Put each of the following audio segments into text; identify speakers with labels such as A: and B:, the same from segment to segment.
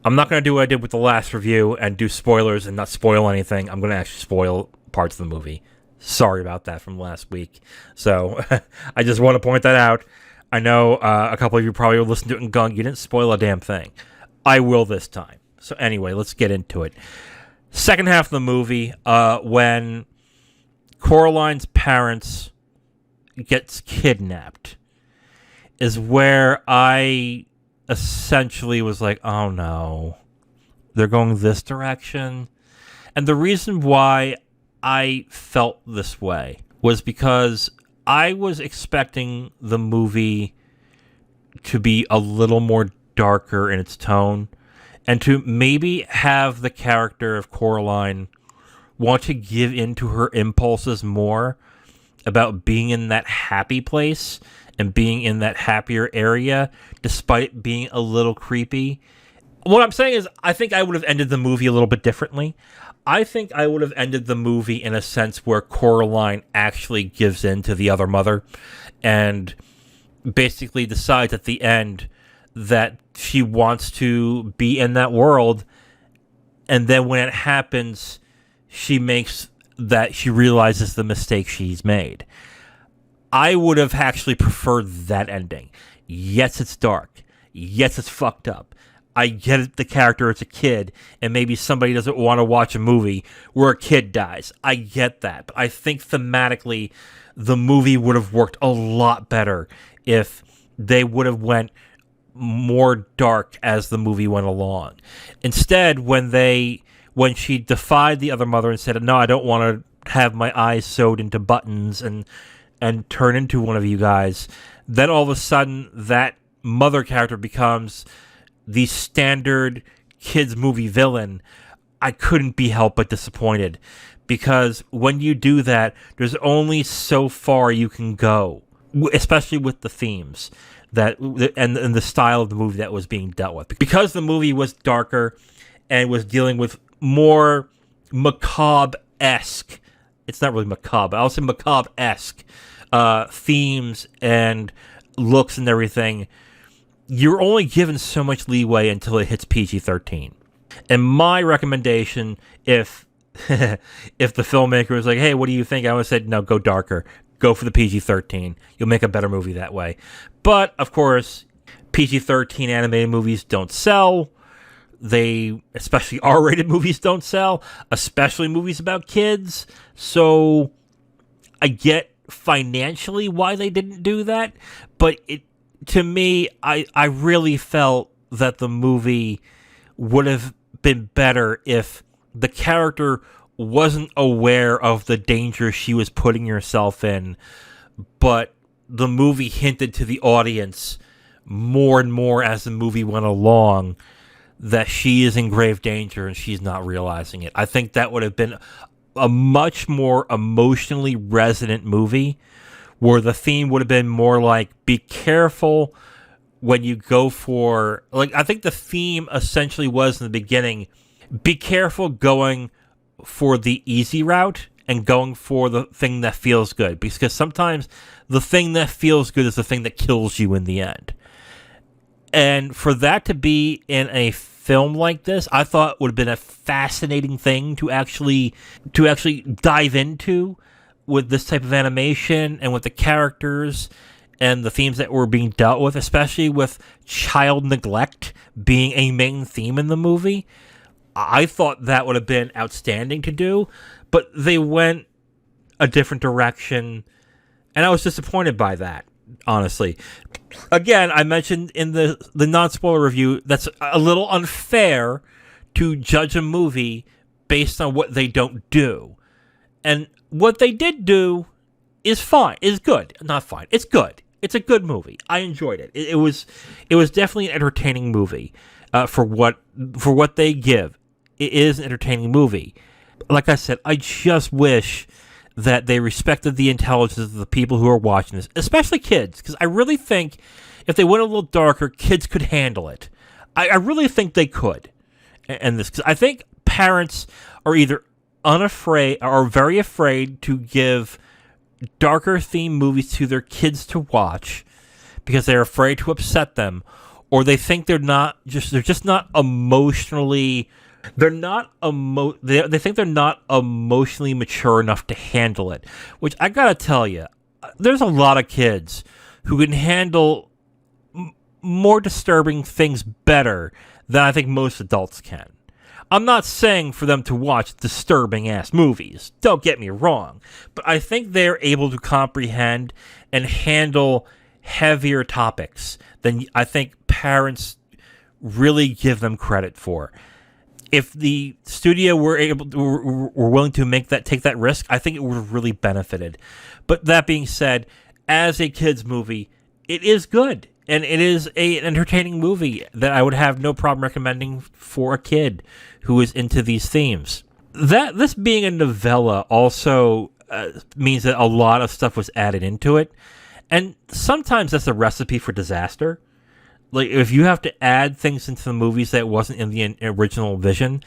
A: I'm not going to do what I did with the last review and do spoilers and not spoil anything. I'm going to actually spoil parts of the movie. Sorry about that from last week. So I just want to point that out. I know a couple of you probably will listen to it and going, you didn't spoil a damn thing. I will this time. So anyway, let's get into it. Second half of the movie, when Coraline's parents gets kidnapped, is where I essentially was like, oh no, they're going this direction. And the reason why I felt this way was because I was expecting the movie to be a little more darker in its tone and to maybe have the character of Coraline want to give in to her impulses more about being in that happy place and being in that happier area, despite being a little creepy. What I'm saying is, I think I would have ended the movie a little bit differently. I think I would have ended the movie in a sense where Coraline actually gives in to the other mother and basically decides at the end that she wants to be in that world. And then when it happens, she realizes the mistake she's made. I would have actually preferred that ending. Yes, it's dark. Yes, it's fucked up. I get it, the character is a kid, and maybe somebody doesn't want to watch a movie where a kid dies. I get that. But I think thematically, the movie would have worked a lot better if they would have went more dark as the movie went along. Instead, when she defied the other mother and said, no, I don't want to have my eyes sewed into buttons and turn into one of you guys, then all of a sudden that mother character becomes the standard kids movie villain. I couldn't be helped but disappointed, because when you do that, there's only so far you can go, especially with the themes and the style of the movie that was being dealt with. Because the movie was darker and was dealing with more macabre-esque, it's not really macabre, I'll say macabre-esque themes and looks and everything, you're only given so much leeway until it hits PG-13. And my recommendation, if the filmmaker was like, hey, what do you think? I would have said, no, go darker. Go for the PG-13. You'll make a better movie that way. But, of course, PG-13 animated movies don't sell. Especially R-rated movies don't sell, especially movies about kids. So I get financially why they didn't do that, but to me, I really felt that the movie would have been better if the character wasn't aware of the danger she was putting herself in, but the movie hinted to the audience more and more as the movie went along that she is in grave danger and she's not realizing it. I think that would have been a much more emotionally resonant movie, where the theme would have been more like, be careful when you go for, like, I think the theme essentially was in the beginning, be careful going for the easy route and going for the thing that feels good, because sometimes the thing that feels good is the thing that kills you in the end. And for that to be in a film like this, I thought would have been a fascinating thing to actually dive into with this type of animation and with the characters and the themes that were being dealt with, especially with child neglect being a main theme in the movie. I thought that would have been outstanding to do, but they went a different direction, and I was disappointed by that, honestly. Again, I mentioned in the non-spoiler review, that's a little unfair to judge a movie based on what they don't do. And what they did do is fine, is good. Not fine, it's good. It's a good movie. I enjoyed it. It was definitely an entertaining movie for what they give. It is an entertaining movie. Like I said, I just wish that they respected the intelligence of the people who are watching this, especially kids, because I really think if they went a little darker, kids could handle it. I really think they could. And this, because I think parents are either unafraid or very afraid to give darker themed movies to their kids to watch because they're afraid to upset them, or they think they're just not emotionally, they think they're not emotionally mature enough to handle it, which I gotta tell you, there's a lot of kids who can handle more disturbing things better than I think most adults can. I'm not saying for them to watch disturbing ass movies, don't get me wrong, but I think they're able to comprehend and handle heavier topics than I think parents really give them credit for. If the studio were willing to take that risk, I think it would have really benefited. But that being said, as a kids movie, it is good, and it is an entertaining movie that I would have no problem recommending for a kid who is into these themes. This being a novella also means that a lot of stuff was added into it, and sometimes that's a recipe for disaster. Like, if you have to add things into the movies that wasn't in the original vision,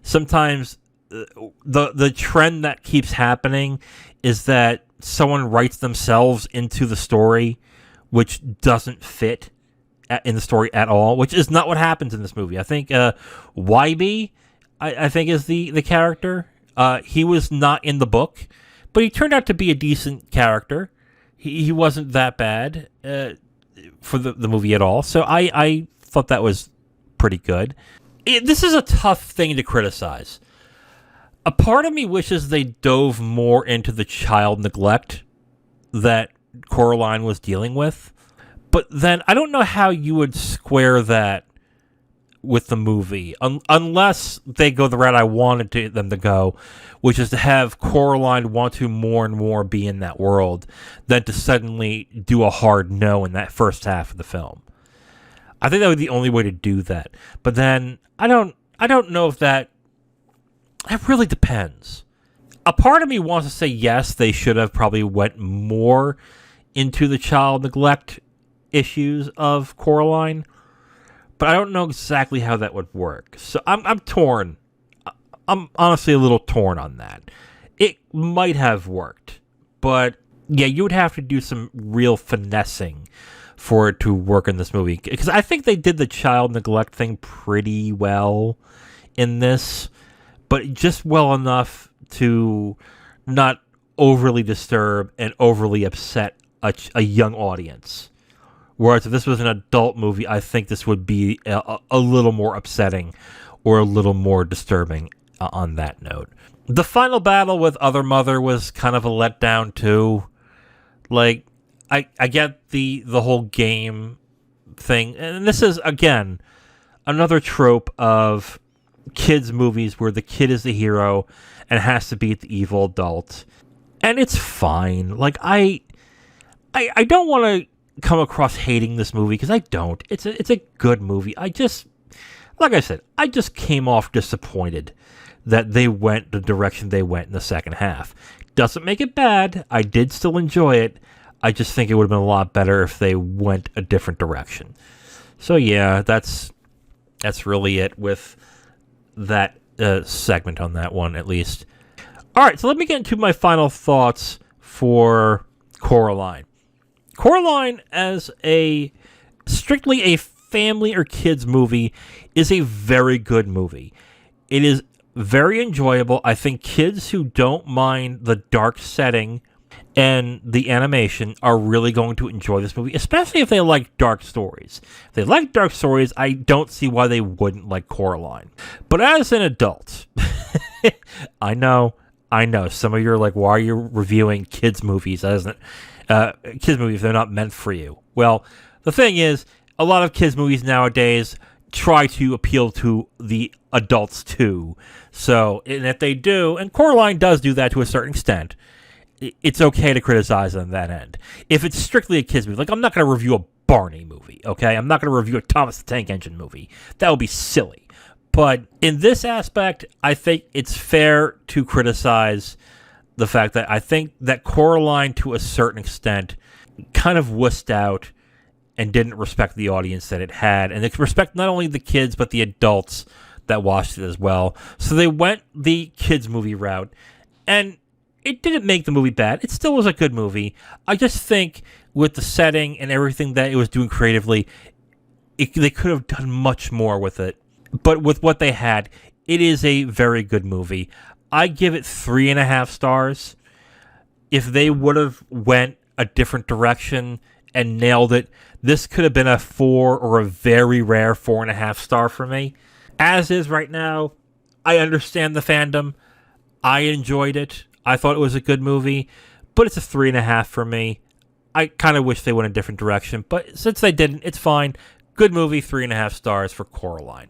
A: sometimes the trend that keeps happening is that someone writes themselves into the story, which doesn't fit in the story at all, which is not what happens in this movie. I think YB, I think, is the character. He was not in the book, but he turned out to be a decent character. He wasn't that bad for the movie at all. So I thought that was pretty good. This is a tough thing to criticize. A part of me wishes they dove more into the child neglect that Coraline was dealing with. But then I don't know how you would square that with the movie, unless they go the route I wanted them to go, which is to have Coraline want to more and more be in that world, than to suddenly do a hard no in that first half of the film. I think that would be the only way to do that. But then I don't know if that really depends. A part of me wants to say yes, they should have probably went more into the child neglect issues of Coraline, but I don't know exactly how that would work. So I'm torn. I'm honestly a little torn on that. It might have worked, but yeah, you would have to do some real finessing for it to work in this movie. Because I think they did the child neglect thing pretty well in this, but just well enough to not overly disturb and overly upset a young audience. Whereas if this was an adult movie, I think this would be a little more upsetting or a little more disturbing on that note. The final battle with Other Mother was kind of a letdown too. Like, I get the whole game thing. And this is, again, another trope of kids' movies where the kid is the hero and has to beat the evil adult. And it's fine. Like, I don't want to come across hating this movie, because I don't. It's a good movie. Like I said, I just came off disappointed that they went the direction they went in the second half. Doesn't make it bad. I did still enjoy it. I just think it would have been a lot better if they went a different direction. So yeah, that's really it with that segment on that one, at least. All right, so let me get into my final thoughts for Coraline. Coraline, as strictly a family or kids movie, is a very good movie. It is very enjoyable. I think kids who don't mind the dark setting and the animation are really going to enjoy this movie, especially if they like dark stories. If they like dark stories, I don't see why they wouldn't like Coraline. But as an adult, I know, some of you are like, why are you reviewing kids movies? Kids movies, they're not meant for you. Well, the thing is, a lot of kids movies nowadays try to appeal to the adults too. So, and if they do, and Coraline does do that to a certain extent, it's okay to criticize on that end. If it's strictly a kids movie, like, I'm not going to review a Barney movie, okay? I'm not going to review a Thomas the Tank Engine movie. That would be silly. But in this aspect, I think it's fair to criticize the fact that I think that Coraline, to a certain extent, kind of wussed out and didn't respect the audience that it had, and it respect not only the kids but the adults that watched it as well. So they went the kids movie route, and it didn't make the movie bad. It still was a good movie. I just think with the setting and everything that it was doing creatively, they could have done much more with it. But with what they had, it is a very good movie. I give it 3.5 stars. If they would have went a different direction and nailed it, this could have been a 4 or a very rare 4.5 star for me. As is right now, I understand the fandom. I enjoyed it. I thought it was a good movie, but it's a 3.5 for me. I kind of wish they went a different direction, but since they didn't, it's fine. Good movie, 3.5 stars for Coraline.